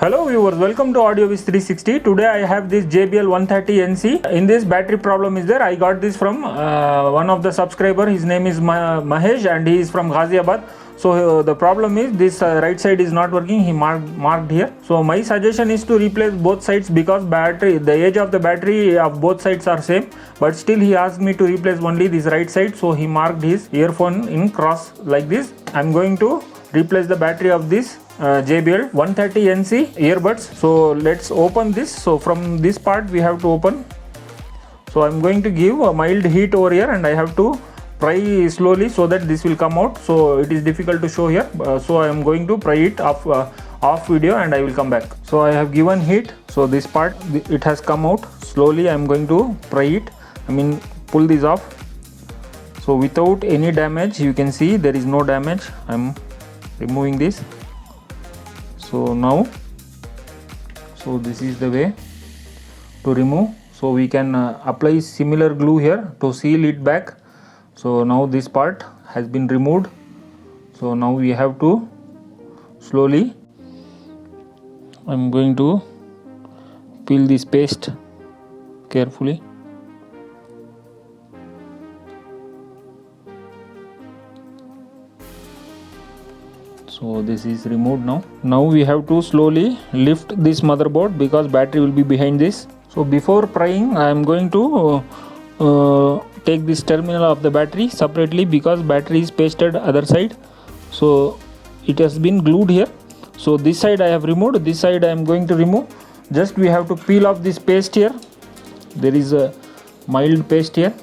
Hello viewers, welcome to AudioViz 360. Today I have this JBL 130NC. In this battery problem is there. I got this from one of the subscriber. His name is Mahesh and he is from Ghaziabad. So the problem is this right side is not working. He marked here. So my suggestion is to replace both sides because the age of the battery of both sides are same. But still he asked me to replace only this right side. So he marked his earphone in cross like this. I'm going to replace the battery of this JBL 130NC earbuds. So let's open this. So from this part we have to open. So I'm going to give a mild heat over here and I have to pry slowly so that this will come out. So it is difficult to show here. So I am going to pry it off video and I will come back. So I have given heat. So this part it has come out. Slowly I am going to pry it. Pull this off. So without any damage, you can see there is no damage. I am removing this. So now, so this is the way to remove. So we can apply similar glue here to seal it back. So now this part has been removed. So now we have to slowly, I'm going to peel this paste carefully. So this is removed now. Now we have to slowly lift this motherboard because battery will be behind this. So before prying, I am going to take this terminal of the battery separately because battery is pasted other side. So it has been glued here. So this side I have removed, this side I am going to remove. Just we have to peel off this paste here. There is a mild paste here.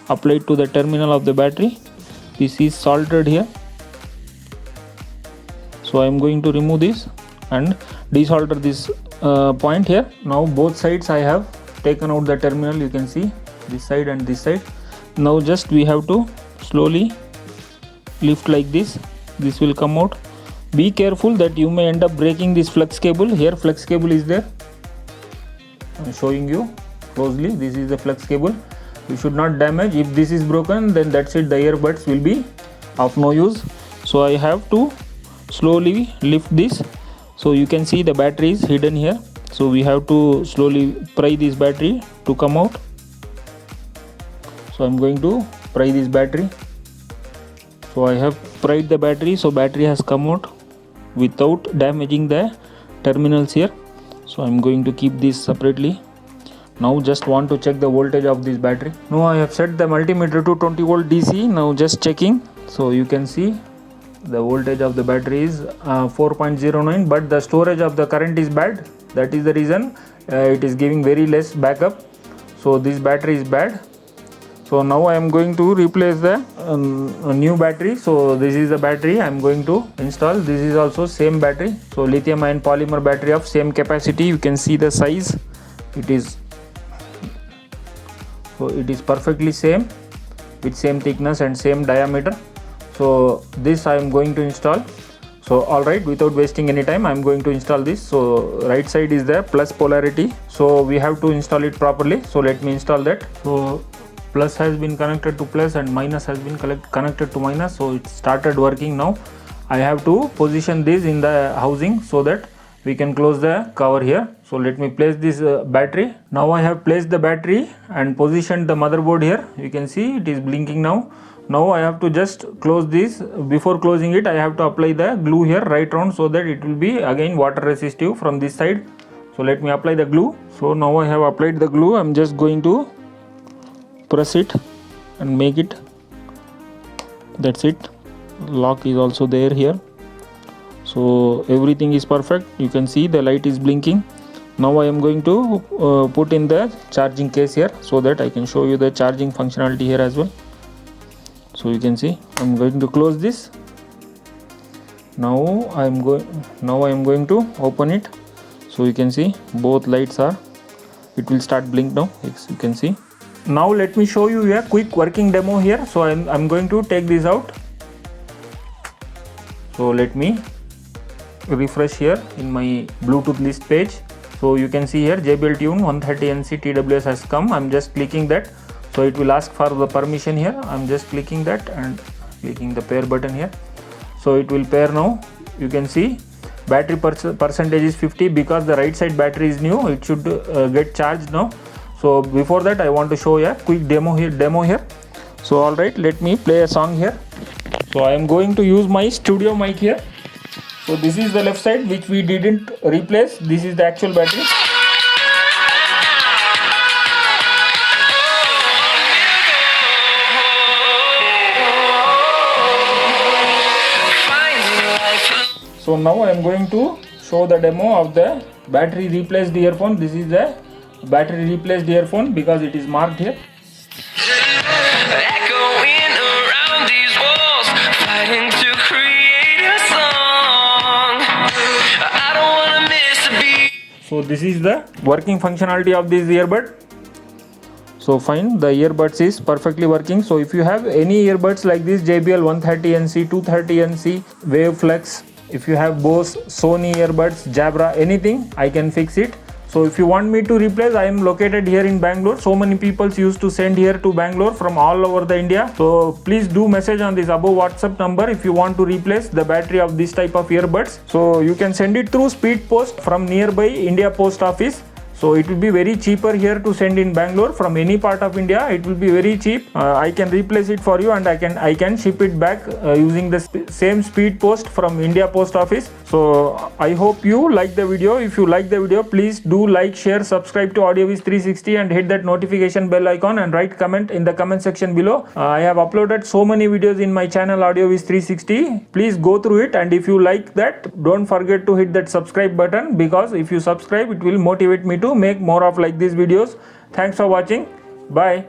Apply it to the terminal of the battery. This is salted here. So I am going to remove this and desolder this point here. Now both sides I have taken out the terminal. You can see this side and this side. Now just we have to slowly lift like this. This will come out. Be careful that you may end up breaking this flex cable. Here flex cable is there. I am showing you closely. This is the flex cable. You should not damage. If this is broken, then that's it, the earbuds will be of no use. So I have to slowly lift this. So you can see the battery is hidden here. So we have to slowly pry this battery to come out. So I'm going to pry this battery. So I have pried the battery. So battery has come out without damaging the terminals here. So I'm going to keep this separately. Now just want to check the voltage of this battery. Now I have set the multimeter to 20 volt DC. Now just checking. So you can see the voltage of the battery is 4.09, but the storage of the current is bad. That is the reason it is giving very less backup. So this battery is bad. So now I am going to replace the new battery. So this is the battery I am going to install. This is also same battery. So lithium ion polymer battery of same capacity. You can see the size. It is perfectly same with same thickness and same diameter. So this I am going to install. So alright, without wasting any time I am going to install this. So right side is the plus polarity. So we have to install it properly. So let me install that. So plus has been connected to plus and minus has been connected to minus. So it started working now. I have to position this in the housing so that we can close the cover here. So let me place this battery. Now I have placed the battery and positioned the motherboard here. You can see it is blinking now. Now I have to just close this. Before closing it, I have to apply the glue here right round so that it will be again water resistive from this side. So let me apply the glue. So now I have applied the glue. I'm just going to press it and make it. That's it. Lock is also there here. So everything is perfect. You can see the light is blinking. Now I am going to put in the charging case here so that I can show you the charging functionality here as well. So you can see I'm going to close this. Now I am going to open it. So you can see both lights are, it will start blink now. You can see. Now let me show you a quick working demo here. So I'm going to take this out. So let me refresh here in my Bluetooth list page. So you can see here JBL Tune 130NC TWS has come. I'm just clicking that. So it will ask for the permission here. I'm just clicking that and clicking the pair button here. So it will pair now. You can see battery percentage is 50 because the right side battery is new. It should get charged now. So before that I want to show you a quick demo here. So alright, let me play a song here. So I am going to use my studio mic here. So this is the left side which we didn't replace. This is the actual battery. So now I am going to show the demo of the battery replaced earphone. This is the battery replaced earphone because it is marked here. Echoing around these walls, fighting to create a song. I don't wanna miss a beat. So this is the working functionality of this earbud. So fine, the earbuds is perfectly working. So if you have any earbuds like this JBL 130NC, 230NC, Waveflex, if you have Bose, Sony earbuds, Jabra, anything, I can fix it. So if you want me to replace, I am located here in Bangalore. So many people used to send here to Bangalore from all over the India. So please do message on this above WhatsApp number if you want to replace the battery of this type of earbuds. So you can send it through speed post from nearby India Post Office. So it will be very cheaper here to send in Bangalore from any part of India. It will be very cheap. I can replace it for you and I can ship it back using the same speed post from India Post Office. So I hope you like the video. If you like the video, please do like, share, subscribe to AudioViz 360 and hit that notification bell icon and write comment in the comment section below. I have uploaded so many videos in my channel AudioViz 360. Please go through it, and if you like that, don't forget to hit that subscribe button, because if you subscribe, it will motivate me to make more of like these videos. Thanks for watching. Bye.